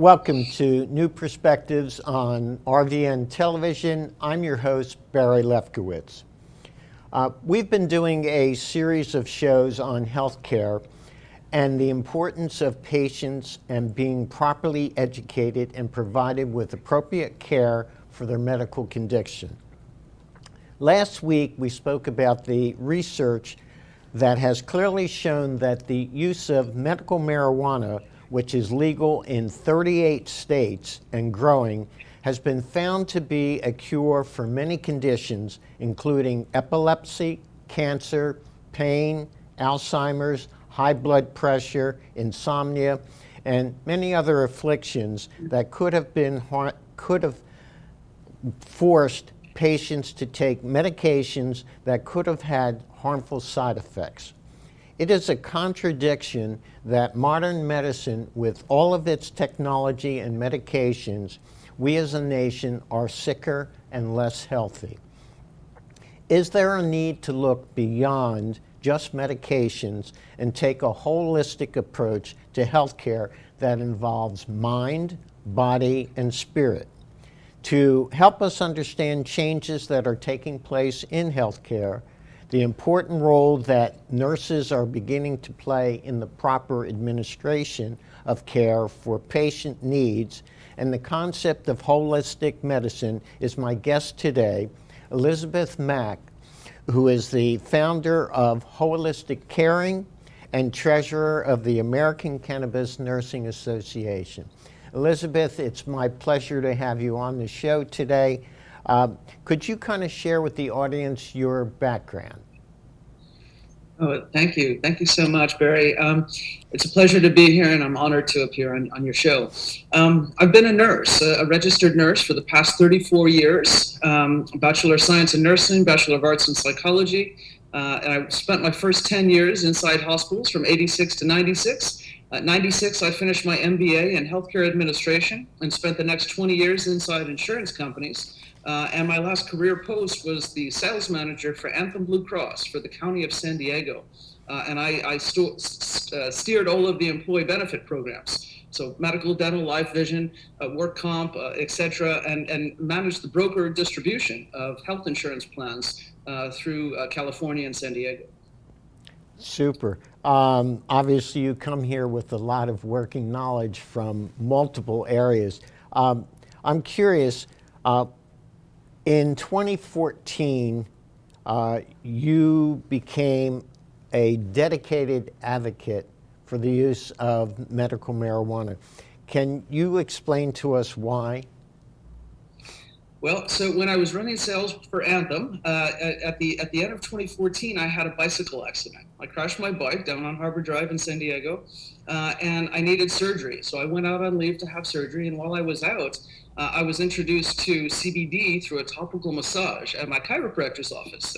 Welcome to New Perspectives on RVN Television. I'm your host, Barry Lefkowitz. We've been doing a series of shows on healthcare and the importance of patients and being properly educated and provided with appropriate care for their medical condition. Last week, we spoke about the research that has clearly shown that the use of medical marijuana, which is legal in 38 states and growing, has been found to be a cure for many conditions, including epilepsy, cancer, pain, Alzheimer's, high blood pressure, insomnia, and many other afflictions that could have forced patients to take medications that could have had harmful side effects. It is a contradiction that modern medicine, with all of its technology and medications, we as a nation are sicker and less healthy. Is there a need to look beyond just medications and take a holistic approach to healthcare that involves mind, body, and spirit? To help us understand changes that are taking place in healthcare, the important role that nurses are beginning to play in the proper administration of care for patient needs, and the concept of holistic medicine, is my guest today, Elizabeth Mack, who is the founder of Holistic Caring and treasurer of the American Cannabis Nursing Association. Elizabeth, it's my pleasure to have you on the show today. Could you kind of share with the audience your background? Oh, thank you. Thank you so much, Barry. It's a pleasure to be here, and I'm honored to appear on your show. I've been a nurse, a registered nurse for the past 34 years, Bachelor of Science in Nursing, Bachelor of Arts in Psychology, and I spent my first 10 years inside hospitals from 86 to 96. At 96, I finished my MBA in Healthcare Administration and spent the next 20 years inside insurance companies. And my last career post was the sales manager for Anthem Blue Cross for the County of San Diego. And I steered all of the employee benefit programs. So medical, dental, life, vision, work comp, et cetera, and managed the broker distribution of health insurance plans through California and San Diego. Super. Obviously, you come here with a lot of working knowledge from multiple areas. I'm curious, in 2014, you became a dedicated advocate for the use of medical marijuana. Can you explain to us why? Well, so when I was running sales for Anthem, at the end of 2014, I had a bicycle accident. I crashed my bike down on Harbor Drive in San Diego, and I needed surgery. So I went out on leave to have surgery, and while I was out, I was introduced to CBD through a topical massage at my chiropractor's office.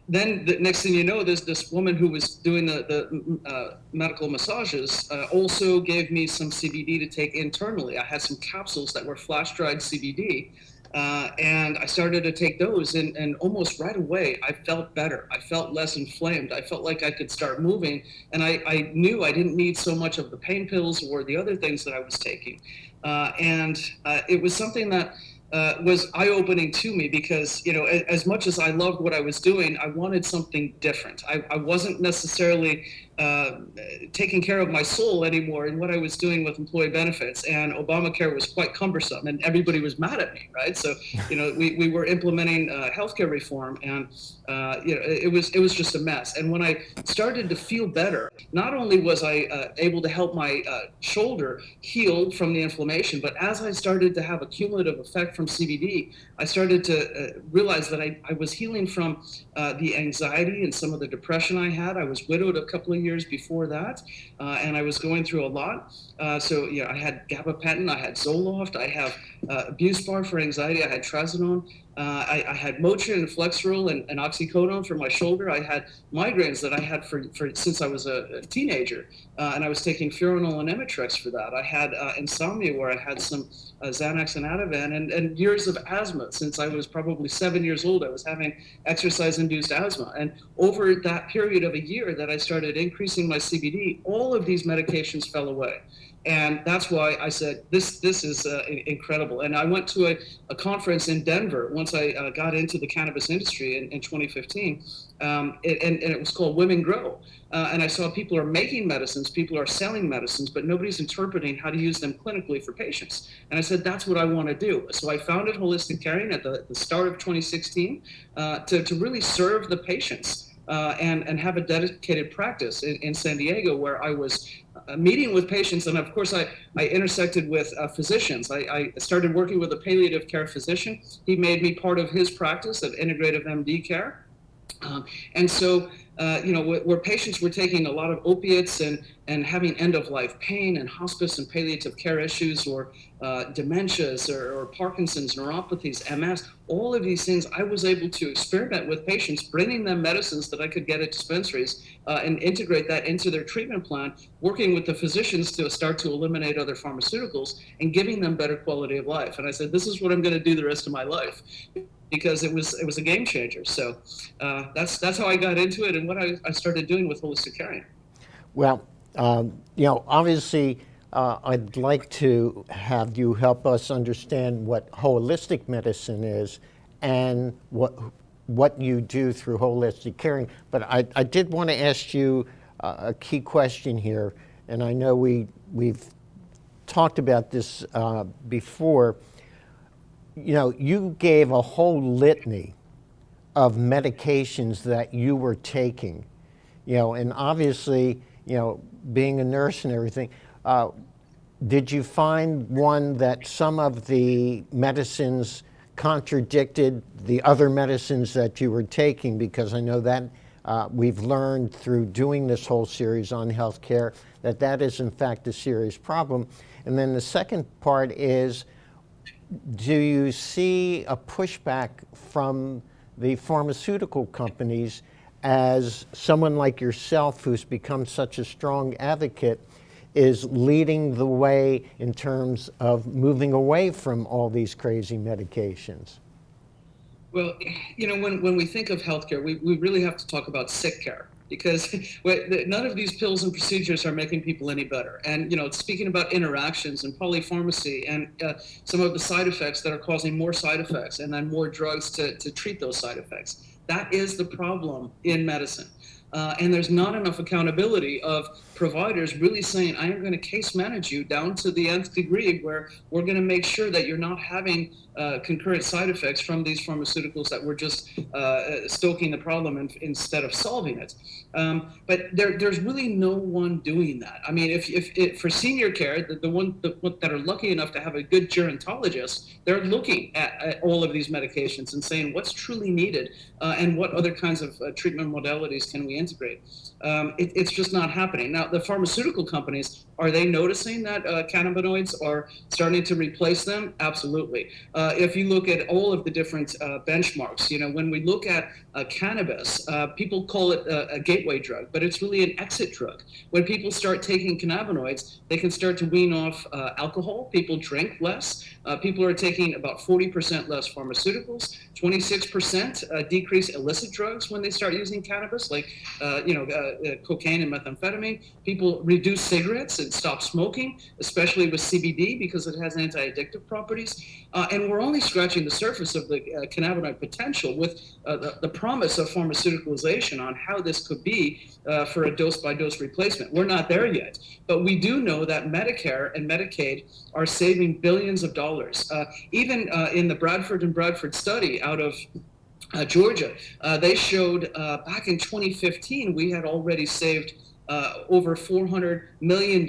Then the next thing you know, this woman who was doing the medical massages also gave me some CBD to take internally. I had some capsules that were flash-dried CBD, and I started to take those, and almost right away, I felt better. I felt less inflamed. I felt like I could start moving, and I knew I didn't need so much of the pain pills or the other things that I was taking. It was something that was eye-opening to me because, as much as I loved what I was doing, I wanted something different. I wasn't necessarily taking care of my soul anymore in what I was doing with employee benefits, and Obamacare was quite cumbersome, and everybody was mad at me, right? So, we were implementing healthcare reform, and it was just a mess. And when I started to feel better, not only was I able to help my shoulder heal from the inflammation, but as I started to have a cumulative effect from CBD, I started to realize that I was healing from the anxiety and some of the depression I had. I was widowed a couple of years before that, and I was going through a lot. So I had gabapentin, I had Zoloft, I have Buspar for anxiety, I had trazodone, I had Motrin and Flexeril and oxycodone for my shoulder. I had migraines that I had for since I was a teenager, and I was taking Furanol and Emitrex for that. I had insomnia where I had some Xanax and Ativan, and years of asthma since I was probably 7 years old. I was having exercise-induced asthma, and over that period of a year that I started increasing my CBD, all of these medications fell away. And that's why I said, this is incredible. And I went to a conference in Denver once I got into the cannabis industry in 2015, and it was called Women Grow. And I saw people are making medicines, people are selling medicines, but nobody's interpreting how to use them clinically for patients. And I said, that's what I want to do. So I founded Holistic Caring at the start of 2016 to really serve the patients and have a dedicated practice in San Diego, where I was meeting with patients. And of course, I intersected with physicians. I started working with a palliative care physician. He made me part of his practice of integrative MD care. And so, where patients were taking a lot of opiates and having end-of-life pain and hospice and palliative care issues, or dementias or Parkinson's, neuropathies, MS, all of these things, I was able to experiment with patients, bringing them medicines that I could get at dispensaries and integrate that into their treatment plan, working with the physicians to start to eliminate other pharmaceuticals and giving them better quality of life. And I said, this is what I'm going to do the rest of my life, because it was a game changer. So that's how I got into it and what I started doing with Holistic Caring. Well, obviously, I'd like to have you help us understand what holistic medicine is and what you do through Holistic Caring. But I did want to ask you a key question here, and I know we've talked about this before. You gave a whole litany of medications that you were taking, and obviously, being a nurse and everything, did you find one that some of the medicines contradicted the other medicines that you were taking? Because I know that we've learned through doing this whole series on healthcare that is in fact a serious problem. And then the second part is, do you see a pushback from the pharmaceutical companies as someone like yourself, who's become such a strong advocate, is leading the way in terms of moving away from all these crazy medications? Well, when we think of healthcare, we really have to talk about sick care, because none of these pills and procedures are making people any better. And, speaking about interactions and polypharmacy and some of the side effects that are causing more side effects and then more drugs to treat those side effects, that is the problem in medicine. And there's not enough accountability of providers really saying, I am going to case manage you down to the nth degree, where we're going to make sure that you're not having concurrent side effects from these pharmaceuticals, that we're just stoking the problem instead of solving it. But there's really no one doing that. I mean, if for senior care, the ones that are lucky enough to have a good gerontologist, they're looking at all of these medications and saying what's truly needed and what other kinds of treatment modalities can we integrate. It's just not happening. Now, the pharmaceutical companies, are they noticing that cannabinoids are starting to replace them? Absolutely. If you look at all of the different benchmarks, when we look at cannabis, people call it a gateway drug, but it's really an exit drug. When people start taking cannabinoids, they can start to wean off alcohol. People drink less. People are taking about 40% less pharmaceuticals, 26% decrease illicit drugs when they start using cannabis, like cocaine and methamphetamine. People reduce cigarettes and stop smoking, especially with CBD, because it has anti-addictive properties. And we're only scratching the surface of the cannabinoid potential, with the promise of pharmaceuticalization on how this could be for a dose-by-dose replacement. We're not there yet, but we do know that Medicare and Medicaid are saving billions of dollars. Even in the Bradford study out of Georgia, they showed back in 2015, we had already saved over $400 million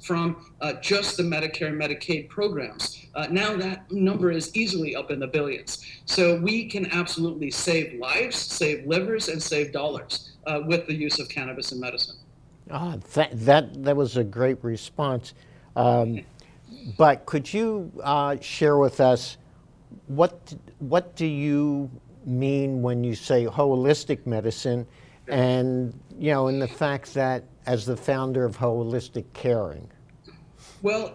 from just the Medicare and Medicaid programs. Now that number is easily up in the billions. So we can absolutely save lives, save livers, and save dollars with the use of cannabis in medicine. That was a great response. But could you share with us what do you mean when you say holistic medicine, and in the fact that as the founder of Holistic Caring? Well,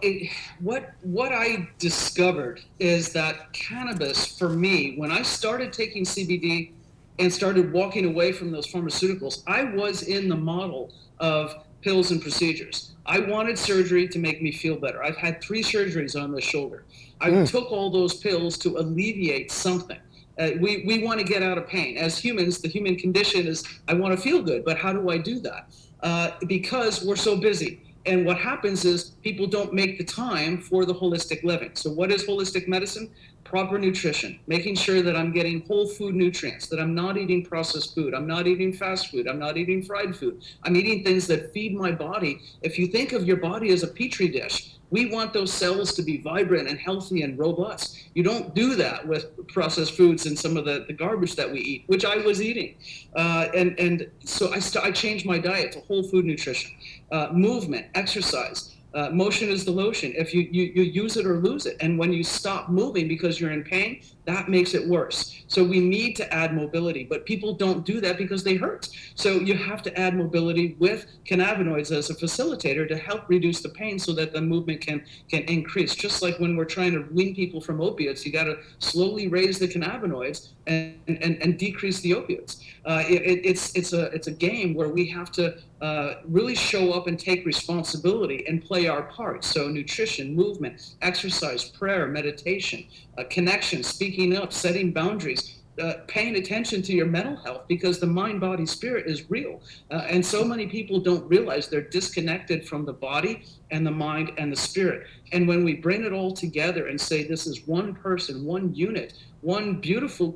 what I discovered is that cannabis, for me, when I started taking CBD and started walking away from those pharmaceuticals, I was in the model of pills and procedures. I wanted surgery to make me feel better. I've had 3 surgeries on the shoulder. I took all those pills to alleviate something. We want to get out of pain. As humans, the human condition is, I want to feel good, but how do I do that? Because we're so busy. And what happens is people don't make the time for the holistic living. So what is holistic medicine? Proper nutrition, making sure that I'm getting whole food nutrients, that I'm not eating processed food, I'm not eating fast food, I'm not eating fried food. I'm eating things that feed my body. If you think of your body as a petri dish, we want those cells to be vibrant and healthy and robust. You don't do that with processed foods and some of the garbage that we eat, which I was eating. So I changed my diet to whole food nutrition, movement, exercise. Motion is the lotion. If you use it or lose it. And when you stop moving because you're in pain, that makes it worse. So we need to add mobility, but people don't do that because they hurt. So you have to add mobility with cannabinoids as a facilitator to help reduce the pain so that the movement can increase. Just like when we're trying to wean people from opiates, you got to slowly raise the cannabinoids and decrease the opiates. It's a game where we have to really show up and take responsibility and play our part. So nutrition, movement, exercise, prayer, meditation, connection, speaking up, setting boundaries, paying attention to your mental health, because the mind, body, spirit is real. And so many people don't realize they're disconnected from the body and the mind and the spirit. And when we bring it all together and say this is one person, one unit, one beautiful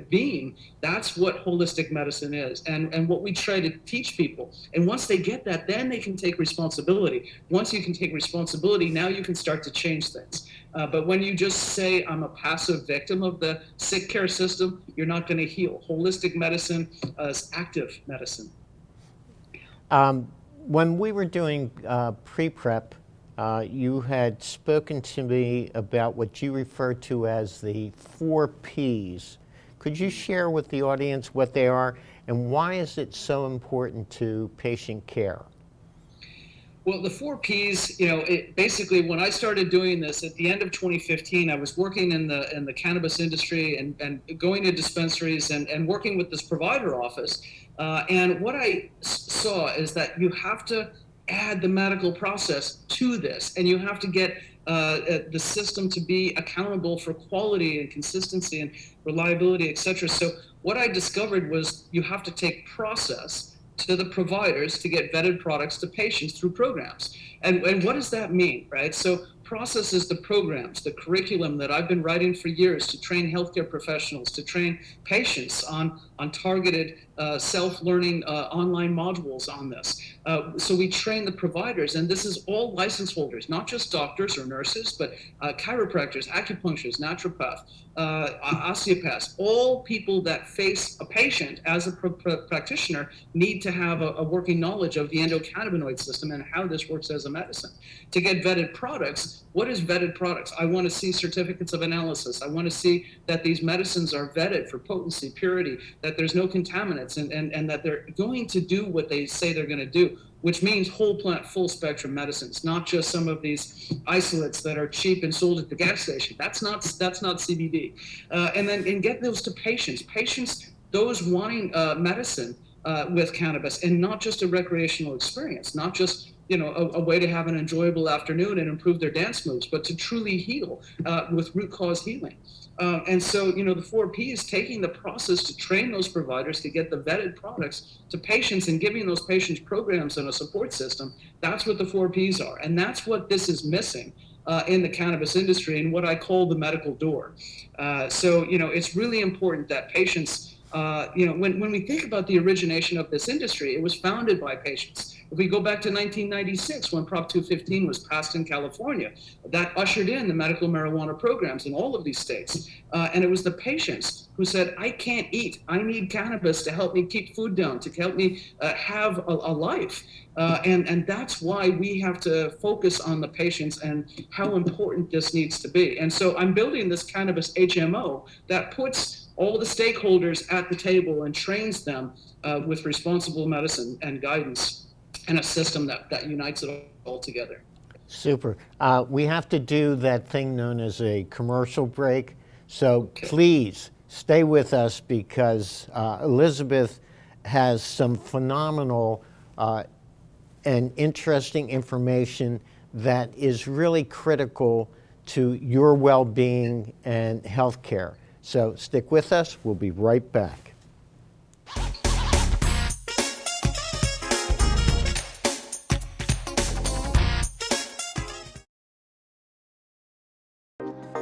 being, that's what holistic medicine is, and what we try to teach people. And once they get that, then they can take responsibility. Once you can take responsibility, now you can start to change things. But when you just say, I'm a passive victim of the sick care system, you're not going to heal. Holistic medicine is active medicine. When we were doing pre-prep, you had spoken to me about what you refer to as the 4 Ps. Could you share with the audience what they are, and why is it so important to patient care? Well, the 4 Ps, basically when I started doing this at the end of 2015, I was working in the cannabis industry and going to dispensaries and working with this provider office. And what I saw is that you have to add the medical process to this, and you have to get the system to be accountable for quality and consistency and reliability, et cetera. So what I discovered was you have to take process to the providers to get vetted products to patients through programs. And what does that mean, right? So process is the programs, the curriculum that I've been writing for years to train healthcare professionals, to train patients on targeted self-learning online modules on this. So we train the providers, and this is all license holders, not just doctors or nurses, but chiropractors, acupuncturists, naturopaths, osteopaths. All people that face a patient as a practitioner need to have a working knowledge of the endocannabinoid system and how this works as a medicine. To get vetted products, what is vetted products? I want to see certificates of analysis. I want to see that these medicines are vetted for potency, purity, that there's no contaminants, and that they're going to do what they say they're going to do, which means whole plant, full spectrum medicines, not just some of these isolates that are cheap and sold at the gas station. That's not CBD. And get those to patients, those wanting medicine with cannabis, and not just a recreational experience, not just a way to have an enjoyable afternoon and improve their dance moves, but to truly heal with root cause healing. And so, the 4 Ps, taking the process to train those providers to get the vetted products to patients and giving those patients programs and a support system, that's what the 4 Ps are. And that's what this is missing in the cannabis industry and what I call the medical door. So, it's really important that patients, when we think about the origination of this industry, it was founded by patients. If we go back to 1996, when Prop 215 was passed in California, that ushered in the medical marijuana programs in all of these states. And it was the patients who said, I can't eat. I need cannabis to help me keep food down, to help me have a life. And that's why we have to focus on the patients and how important this needs to be. And so I'm building this cannabis HMO that puts all the stakeholders at the table and trains them with responsible medicine and guidance, and a system that unites it all together. Super. We have to do that thing known as a commercial break. So please stay with us, because Elizabeth has some phenomenal and interesting information that is really critical to your well-being and healthcare. So stick with us. We'll be right back.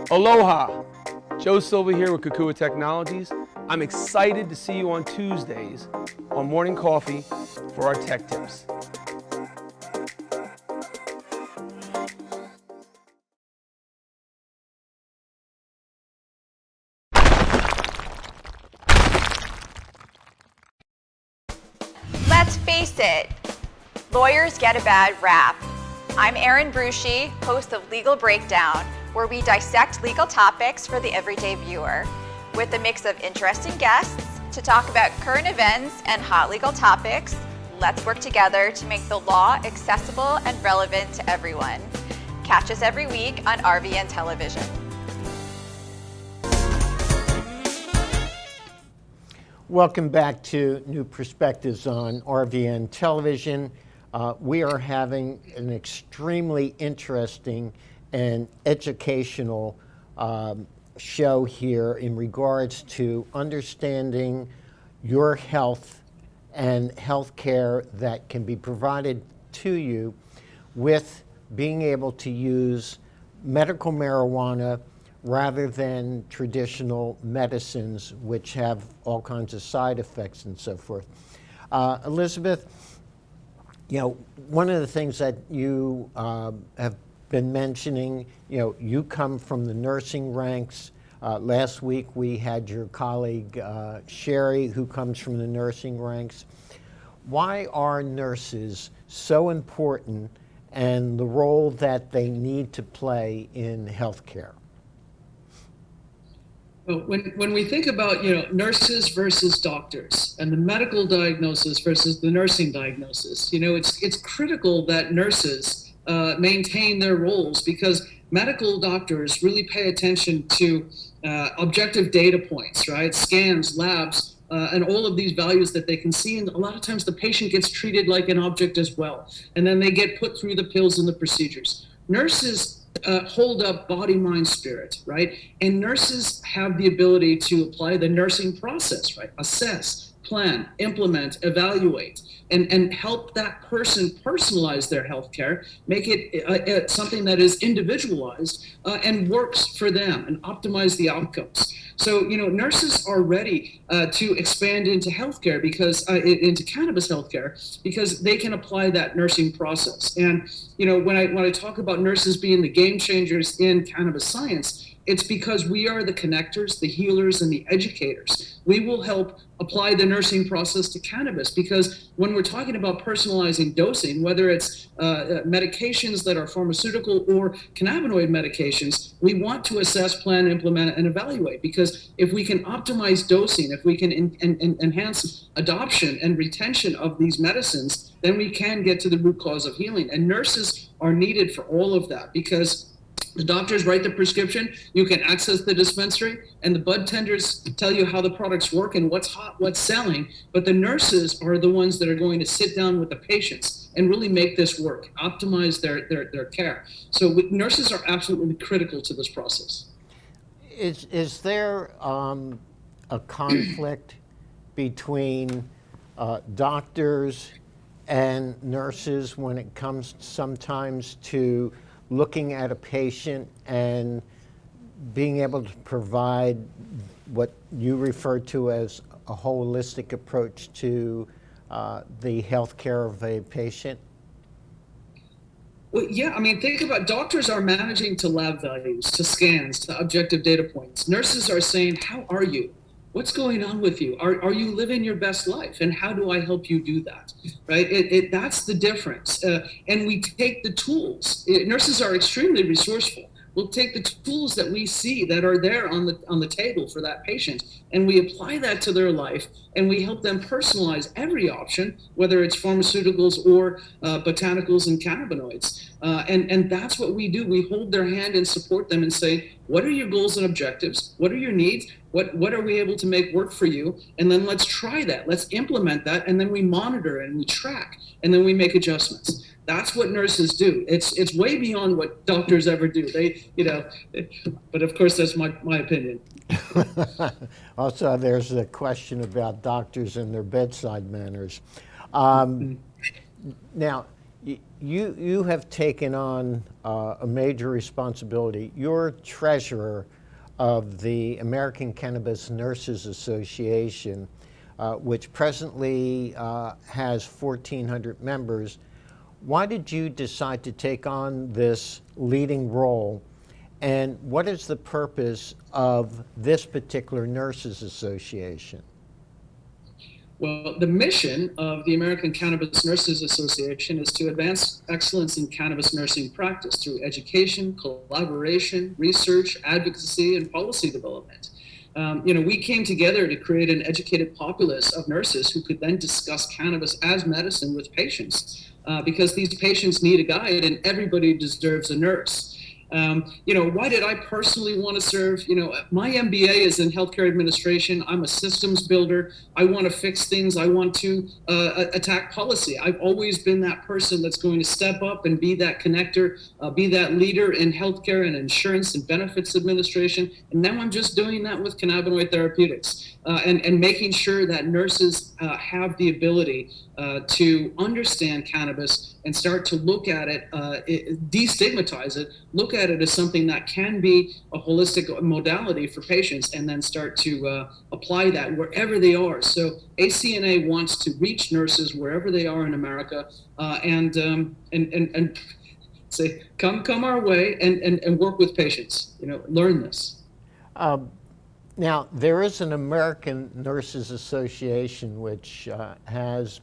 Aloha! Joe Silva here with Kukua Technologies. I'm excited to see you on Tuesdays on Morning Coffee for our tech tips. Let's face it, lawyers get a bad rap. I'm Erin Brucey, host of Legal Breakdown, where we dissect legal topics for the everyday viewer, with a mix of interesting guests to talk about current events and hot legal topics. Let's work together to make the law accessible and relevant to everyone. Catch us every week on RVN Television. Welcome back to New Perspectives on RVN Television. We are having an extremely interesting and educational show here in regards to understanding your health and health care that can be provided to you with being able to use medical marijuana rather than traditional medicines, which have all kinds of side effects and so forth. Elizabeth, you know, one of the things that you have been mentioning, you know, you come from the nursing ranks. Last week we had your colleague Sherry, who comes from the nursing ranks. Why are nurses so important and the role that they need to play in healthcare? Well, when we think about, you know, nurses versus doctors and the medical diagnosis versus the nursing diagnosis, you know, it's critical that nurses maintain their roles, because medical doctors really pay attention to objective data points, right? Scans, labs, and all of these values that they can see. And a lot of times the patient gets treated like an object as well. And then they get put through the pills and the procedures. Nurses hold up body, mind, spirit, right? And nurses have the ability to apply the nursing process, right? Assess, plan, implement, evaluate, and help that person personalize their healthcare, make it something that is individualized and works for them and optimize the outcomes. So, you know, nurses are ready to expand into healthcare because into cannabis healthcare, because they can apply that nursing process. And, you know, when I talk about nurses being the game changers in cannabis science, it's because we are the connectors, the healers, and the educators. We will help apply the nursing process to cannabis, because when we're talking about personalizing dosing, whether it's medications that are pharmaceutical or cannabinoid medications, we want to assess, plan, implement, and evaluate. Because if we can optimize dosing, if we can enhance adoption and retention of these medicines, then we can get to the root cause of healing. And nurses are needed for all of that, because the doctors write the prescription, you can access the dispensary, and the bud tenders tell you how the products work and what's hot, what's selling. But the nurses are the ones that are going to sit down with the patients and really make this work, optimize their care. So nurses are absolutely critical to this process. Is there a conflict between doctors and nurses when it comes sometimes to looking at a patient and being able to provide what you refer to as a holistic approach to the health care of a patient? Well, yeah, I mean, think about, doctors are managing to lab values, to scans, to objective data points. Nurses are saying, how are you? What's going on with you? Are you living your best life? And how do I help you do that? Right? That's the difference. And we take the tools. Nurses are extremely resourceful. We'll take the tools that we see that are there on the table for that patient, and we apply that to their life, and we help them personalize every option, whether it's pharmaceuticals or botanicals and cannabinoids. And that's what we do. We hold their hand and support them and say, what are your goals and objectives? What are your needs? What are we able to make work for you? And then let's try that. Let's implement that. And then we monitor and we track, and then we make adjustments. That's what nurses do. It's way beyond what doctors ever do. But of course, that's my opinion. Also, there's a question about doctors and their bedside manners. Now, you have taken on a major responsibility. You're treasurer of the American Cannabis Nurses Association, which presently has 1,400 members. Why did you decide to take on this leading role, and what is the purpose of this particular nurses association? Well, the mission of the American Cannabis Nurses Association is to advance excellence in cannabis nursing practice through education, collaboration, research, advocacy, and policy development. We came together to create an educated populace of nurses who could then discuss cannabis as medicine with patients, because these patients need a guide, and everybody deserves a nurse. Why did I personally want to serve? My MBA is in healthcare administration. I'm a systems builder. I want to fix things. I want to attack policy. I've always been that person that's going to step up and be that connector, be that leader in healthcare and insurance and benefits administration. And now I'm just doing that with cannabinoid therapeutics, and making sure that nurses have the ability to understand cannabis and start to look at it, destigmatize it, look at it as something that can be a holistic modality for patients, and then start to apply that wherever they are. So ACNA wants to reach nurses wherever they are in America, and say, come our way and work with patients. Learn this. Now, there is an American Nurses Association which has,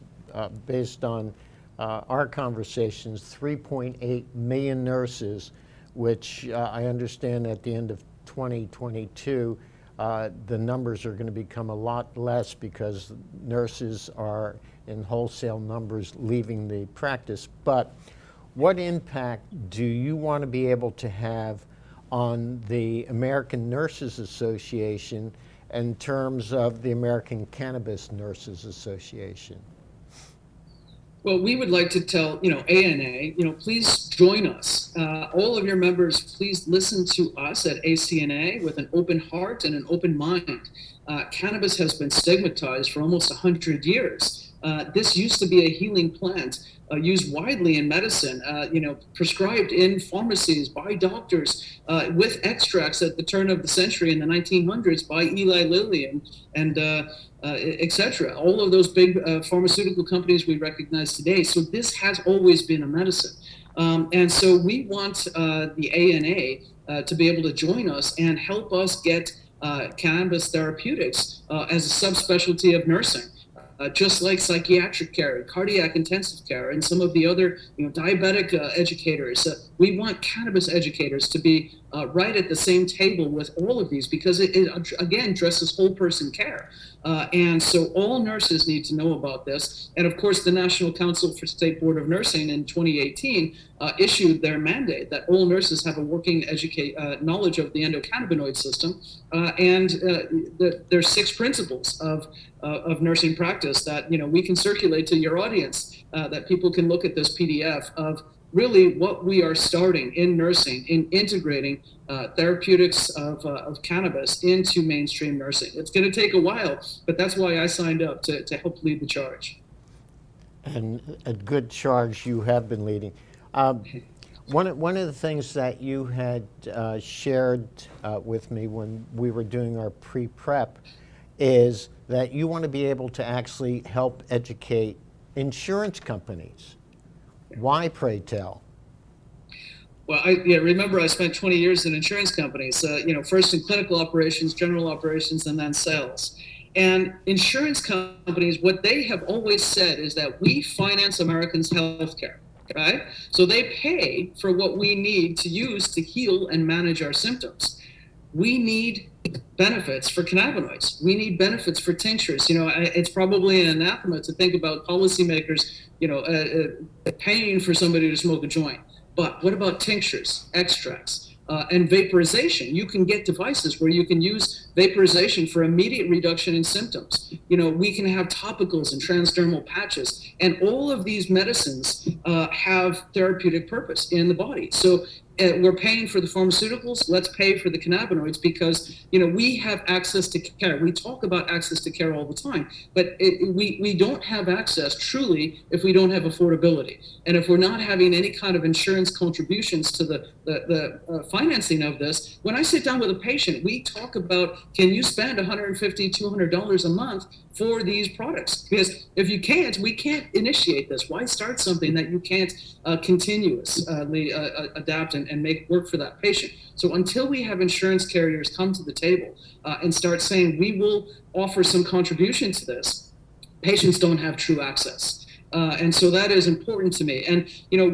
based on our conversations, 3.8 million nurses, which I understand at the end of 2022, the numbers are going to become a lot less because nurses are in wholesale numbers leaving the practice. But what impact do you want to be able to have on the American Nurses Association in terms of the American Cannabis Nurses Association? Well, we would like to tell, ANA, please join us. All of your members, please listen to us at ACNA with an open heart and an open mind. Cannabis has been stigmatized for almost 100 years. This used to be a healing plant used widely in medicine, prescribed in pharmacies by doctors with extracts at the turn of the century in the 1900s by Eli Lilly and etc. All of those big pharmaceutical companies we recognize today. So this has always been a medicine. And so we want the ANA to be able to join us and help us get cannabis therapeutics as a subspecialty of nursing. Just like psychiatric care, cardiac intensive care, and some of the other diabetic educators. We want cannabis educators to be right at the same table with all of these, because it again addresses whole person care. And so all nurses need to know about this. And of course, the National Council for State Board of Nursing in 2018 issued their mandate that all nurses have a working knowledge of the endocannabinoid system. There's 6 principles of nursing practice that we can circulate to your audience, that people can look at this PDF of really what we are starting in nursing, in integrating therapeutics of cannabis into mainstream nursing. It's going to take a while, but that's why I signed up to help lead the charge. And a good charge you have been leading. One of the things that you had shared with me when we were doing our pre-prep is that you want to be able to actually help educate insurance companies. Why, pray tell? Well, remember I spent 20 years in insurance companies, first in clinical operations, general operations, and then sales. And insurance companies, what they have always said is that we finance Americans' health care, right? So they pay for what we need to use to heal and manage our symptoms. We need benefits for cannabinoids. We need benefits for tinctures. It's probably an anathema to think about policymakers, paying for somebody to smoke a joint. But what about tinctures, extracts? And vaporization? You can get devices where you can use vaporization for immediate reduction in symptoms. We can have topicals and transdermal patches, and all of these medicines have therapeutic purpose in the body. So we're paying for the pharmaceuticals. Let's pay for the cannabinoids, because we have access to care. We talk about access to care all the time, but we don't have access truly if we don't have affordability, and if we're not having any kind of insurance contributions to the financing of this. When I sit down with a patient, we talk about, can you spend $150, $200 a month for these products? Because if you can't, we can't initiate this. Why start something that you can't continuously adapt and make work for that patient? So until we have insurance carriers come to the table and start saying, we will offer some contribution to this, patients don't have true access. And so that is important to me. And,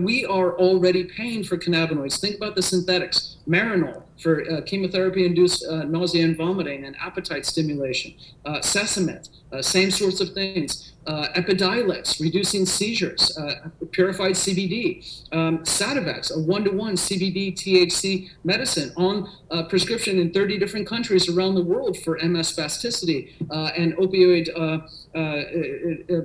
we are already paying for cannabinoids. Think about the synthetics. Marinol for chemotherapy-induced nausea and vomiting and appetite stimulation. Sesamet, same sorts of things. Epidiolex, reducing seizures. Purified CBD. Sativex, a 1-to-1 CBD THC medicine on prescription in 30 different countries around the world for MS spasticity and opioid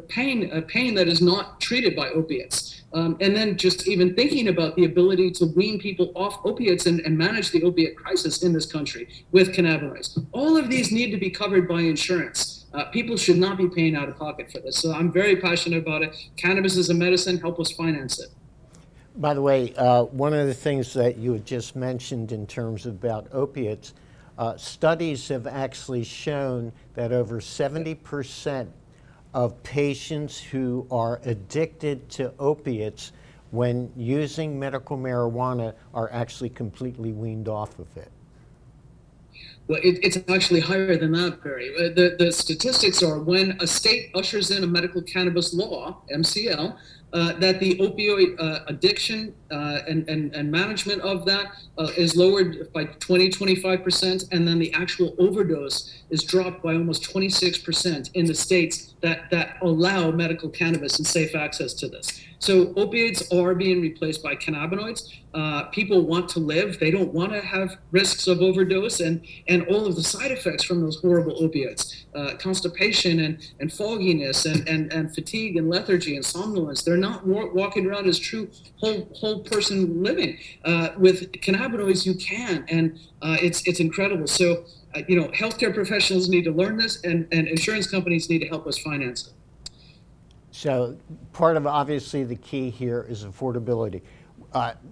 pain that is not treated by opiates. And then just even thinking about the ability to wean people off opiates and manage the opiate crisis in this country with cannabinoids. All of these need to be covered by insurance. People should not be paying out of pocket for this. So I'm very passionate about it. Cannabis is a medicine. Help us finance it. By the way, one of the things that you had just mentioned in terms about opiates, studies have actually shown that over 70% of patients who are addicted to opiates when using medical marijuana are actually completely weaned off of it. Well, it's actually higher than that, Barry. The statistics are, when a state ushers in a medical cannabis law, MCL, that the opioid addiction and management of that is lowered by 20-25%, and then the actual overdose is dropped by almost 26% in the states that allow medical cannabis and safe access to this. So opioids are being replaced by cannabinoids. People want to live. They don't want to have risks of overdose and all of the side effects from those horrible opiates, constipation and fogginess and fatigue and lethargy and somnolence. They're not walking around as true whole person living. With cannabinoids, you can, and it's incredible. So, healthcare professionals need to learn this, and insurance companies need to help us finance it. So part of, obviously, the key here is affordability.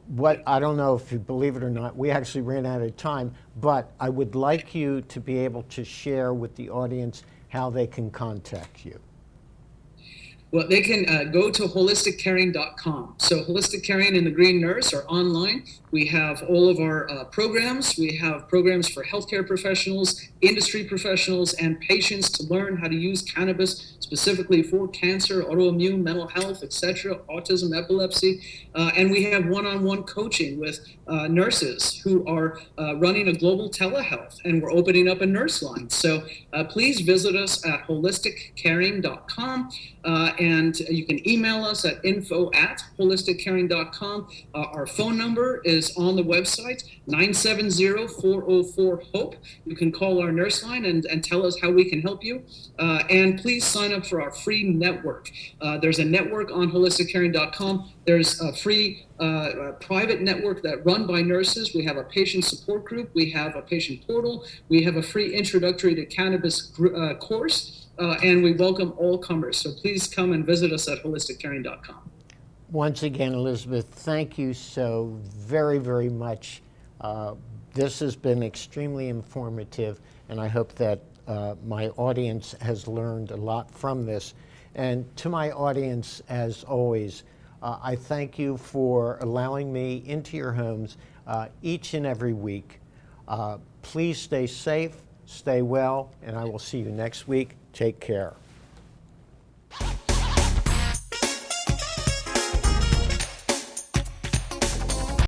What I don't know if you believe it or not, we actually ran out of time, but I would like you to be able to share with the audience how they can contact you. Well, they can go to holisticcaring.com. So Holistic Caring and the Green Nurse are online. We have all of our programs. We have programs for healthcare professionals, industry professionals, and patients to learn how to use cannabis specifically for cancer, autoimmune, mental health, etc., autism, epilepsy. And we have one-on-one coaching with nurses who are running a global telehealth, and we're opening up a nurse line. So please visit us at holisticcaring.com. And you can email us at info@holisticcaring.com. Our phone number is on the website, 970-404-HOPE. You can call our nurse line and tell us how we can help you. And please sign up for our free network. There's a network on holisticcaring.com. There's a free private network that run by nurses. We have a patient support group. We have a patient portal. We have a free introductory to cannabis course. And we welcome all comers. So please come and visit us at holisticcaring.com. Once again, Elizabeth, thank you so very, very much. This has been extremely informative, and I hope that my audience has learned a lot from this. And to my audience, as always, I thank you for allowing me into your homes each and every week. Please stay safe, stay well, and I will see you next week. Take care.